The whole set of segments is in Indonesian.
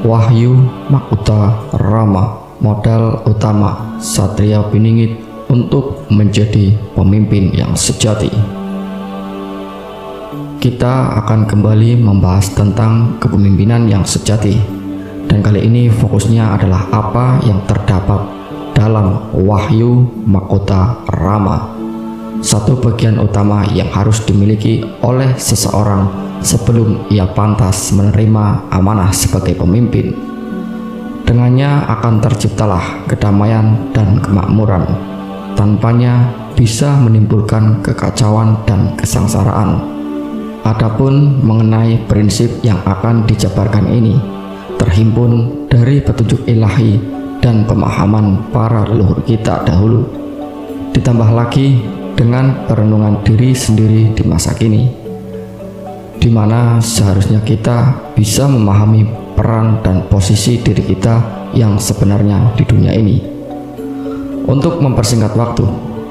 Wahyu Makutha Rama, modal utama Satria Piningit untuk menjadi pemimpin yang sejati. Kita akan kembali membahas tentang kepemimpinan yang sejati, dan kali ini fokusnya adalah apa yang terdapat dalam Wahyu Makutha Rama, satu bagian utama yang harus dimiliki oleh seseorang sebelum ia pantas menerima amanah sebagai pemimpin. Dengannya akan terciptalah kedamaian dan kemakmuran. Tanpanya bisa menimbulkan kekacauan dan kesengsaraan. Adapun mengenai prinsip yang akan dijabarkan ini terhimpun dari petunjuk ilahi dan pemahaman para leluhur kita dahulu, ditambah lagi dengan perenungan diri sendiri di masa kini, di mana seharusnya kita bisa memahami peran dan posisi diri kita yang sebenarnya di dunia ini. Untuk mempersingkat waktu,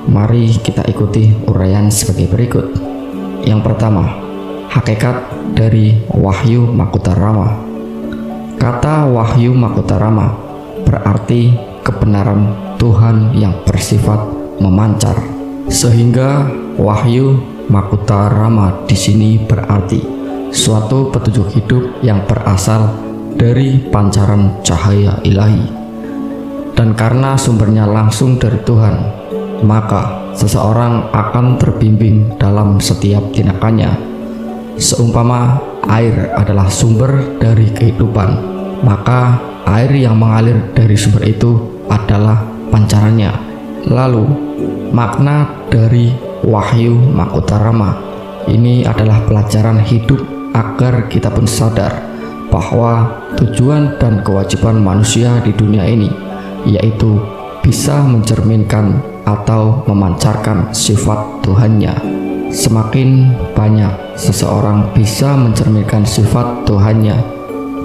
mari kita ikuti uraian sebagai berikut. Yang pertama, hakikat dari Wahyu Makutha Rama. Kata Wahyu Makutha Rama berarti kebenaran Tuhan yang bersifat memancar, sehingga Wahyu Makutha Rama di sini berarti suatu petunjuk hidup yang berasal dari pancaran cahaya ilahi. Dan karena sumbernya langsung dari Tuhan, maka seseorang akan terbimbing dalam setiap tindakannya. Seumpama air adalah sumber dari kehidupan, maka air yang mengalir dari sumber itu adalah pancarannya. Lalu makna dari Wahyu Makutha Rama ini adalah pelajaran hidup agar kita pun sadar bahwa tujuan dan kewajiban manusia di dunia ini yaitu bisa mencerminkan atau memancarkan sifat Tuhannya. Semakin banyak seseorang bisa mencerminkan sifat Tuhannya,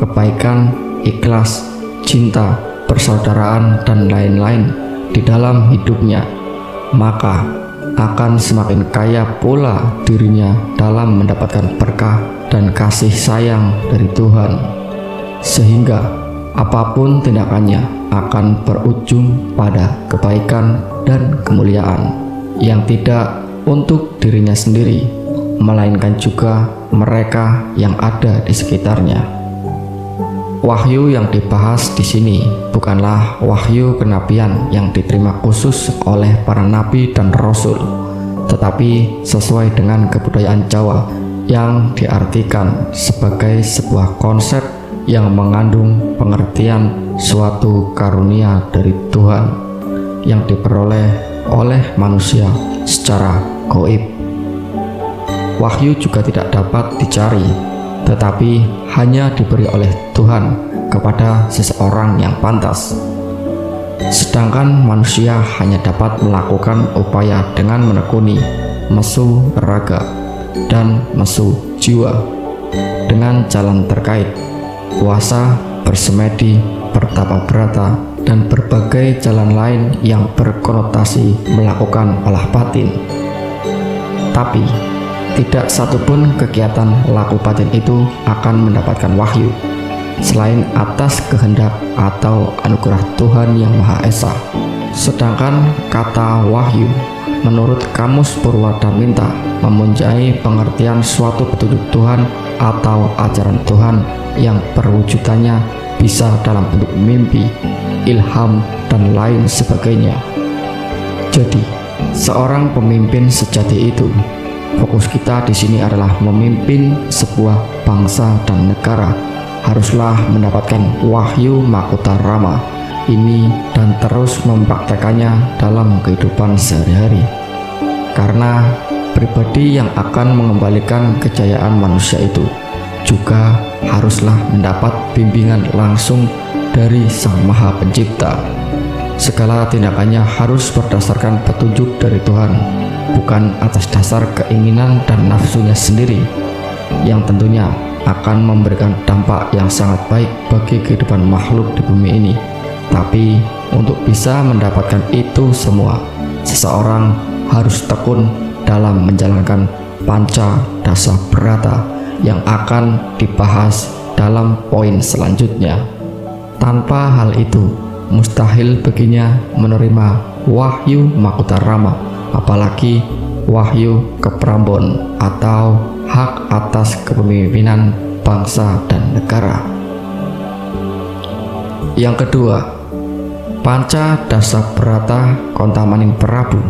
kebaikan, ikhlas, cinta, persaudaraan, dan lain-lain di dalam hidupnya, maka akan semakin kaya pula dirinya dalam mendapatkan berkah dan kasih sayang dari Tuhan, sehingga apapun tindakannya akan berujung pada kebaikan dan kemuliaan yang tidak untuk dirinya sendiri, melainkan juga mereka yang ada di sekitarnya. Wahyu yang dibahas di sini bukanlah wahyu kenabian yang diterima khusus oleh para nabi dan rasul, tetapi sesuai dengan kebudayaan Jawa yang diartikan sebagai sebuah konsep yang mengandung pengertian suatu karunia dari Tuhan yang diperoleh oleh manusia secara gaib. Wahyu juga tidak dapat dicari, tetapi hanya diberi oleh Tuhan kepada seseorang yang pantas. Sedangkan manusia hanya dapat melakukan upaya dengan menekuni mesu raga dan mesu jiwa dengan jalan terkait, puasa, bersemedi, bertapa brata, dan berbagai jalan lain yang berkonotasi melakukan olah batin. Tapi tidak satupun kegiatan laku batin itu akan mendapatkan wahyu selain atas kehendak atau anugerah Tuhan yang Maha Esa. Sedangkan kata wahyu menurut Kamus Purwadaminta mempunyai pengertian suatu petunjuk Tuhan atau ajaran Tuhan yang perwujudannya bisa dalam bentuk mimpi, ilham, dan lain sebagainya. Jadi, seorang pemimpin sejati itu, fokus kita di sini adalah memimpin sebuah bangsa dan negara, haruslah mendapatkan Wahyu Makutha Rama ini dan terus mempraktekannya dalam kehidupan sehari-hari. Karena pribadi yang akan mengembalikan kejayaan manusia itu juga haruslah mendapat bimbingan langsung dari Sang Maha Pencipta. Segala tindakannya harus berdasarkan petunjuk dari Tuhan, bukan atas dasar keinginan dan nafsunya sendiri, yang tentunya akan memberikan dampak yang sangat baik bagi kehidupan makhluk di bumi ini. Tapi untuk bisa mendapatkan itu semua, seseorang harus tekun dalam menjalankan panca dasa brata yang akan dibahas dalam poin selanjutnya. Tanpa hal itu, mustahil baginya menerima wahyu Makutha Rama, apalagi wahyu keprambon atau hak atas kepemimpinan bangsa dan negara. Yang kedua, Panca Dasa Brata Kontamaning Prabu.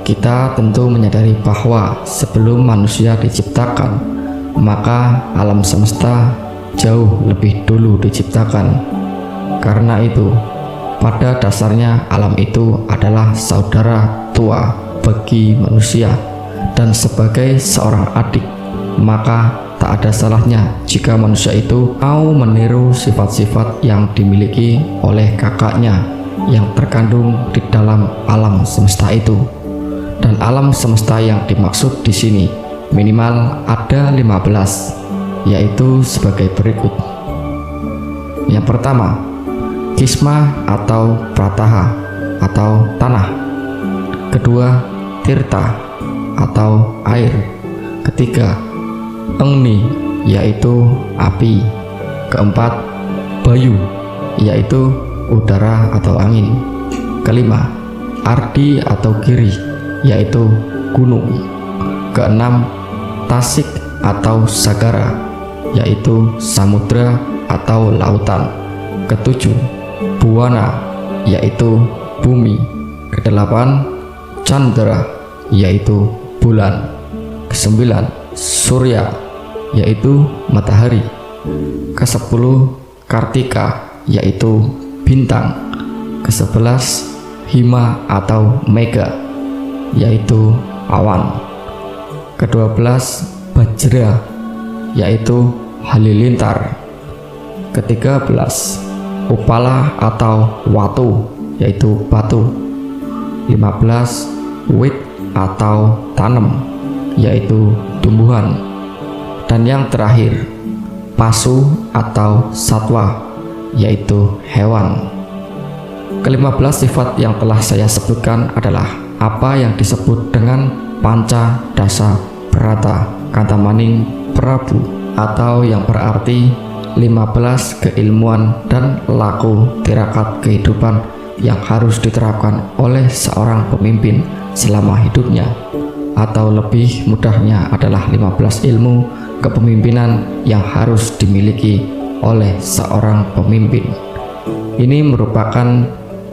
Kita tentu menyadari bahwa sebelum manusia diciptakan, maka alam semesta jauh lebih dulu diciptakan. Karena itu, pada dasarnya alam itu adalah saudara tua bagi manusia, dan sebagai seorang adik, maka tak ada salahnya jika manusia itu mau meniru sifat-sifat yang dimiliki oleh kakaknya yang terkandung di dalam alam semesta itu. Dan alam semesta yang dimaksud di sini minimal ada 15, yaitu sebagai berikut. Yang pertama, Kisma atau Prataha atau tanah. Kedua, Tirta atau air. Ketiga, Engni yaitu api. Keempat, Bayu yaitu udara atau angin. Kelima, Ardi atau Giri yaitu gunung. Keenam, Tasik atau Sagara yaitu samudra atau lautan. Ketujuh, Buwana yaitu bumi. Kedelapan, Chandra yaitu bulan. Kesembilan, Surya yaitu matahari. Kesepuluh, Kartika yaitu bintang. Kesebelas, Hima atau Mega yaitu awan. Kedua-belas, Bajra yaitu halilintar. Ke-13, Upala atau Watu yaitu batu. 15, Wit atau tanam yaitu tumbuhan. Dan yang terakhir, Pasu atau Satwa yaitu hewan. Ke-15 sifat yang telah saya sebutkan adalah apa yang disebut dengan Panca Dasa Brata Kontamaning Prabu, atau yang berarti 15 keilmuan dan laku tirakat kehidupan yang harus diterapkan oleh seorang pemimpin selama hidupnya, atau lebih mudahnya adalah 15 ilmu kepemimpinan yang harus dimiliki oleh seorang pemimpin. Ini merupakan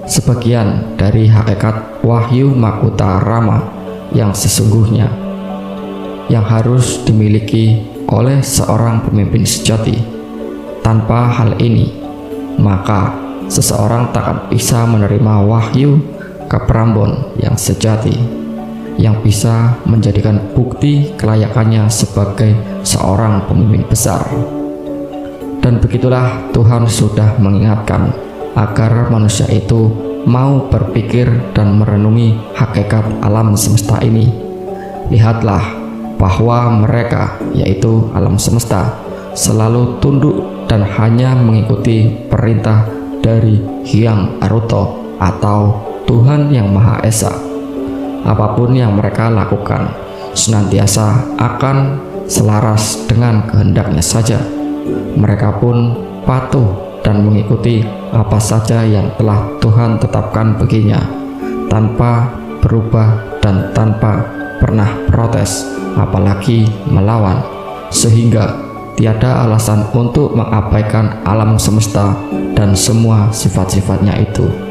sebagian dari hakikat wahyu Makutha Rama yang sesungguhnya, yang harus dimiliki oleh seorang pemimpin sejati. Tanpa hal ini, maka seseorang takkan bisa menerima wahyu keprambon yang sejati, yang bisa menjadikan bukti kelayakannya sebagai seorang pemimpin besar. Dan begitulah Tuhan sudah mengingatkan agar manusia itu mau berpikir dan merenungi hakikat alam semesta ini. Lihatlah bahwa mereka, yaitu alam semesta, selalu tunduk dan hanya mengikuti perintah dari Hyang Aruta atau Tuhan yang Maha Esa. Apapun yang mereka lakukan senantiasa akan selaras dengan kehendaknya saja. Mereka pun patuh dan mengikuti apa saja yang telah Tuhan tetapkan baginya, tanpa berubah dan tanpa pernah protes, apalagi melawan, sehingga tiada alasan untuk mengabaikan alam semesta dan semua sifat-sifatnya itu.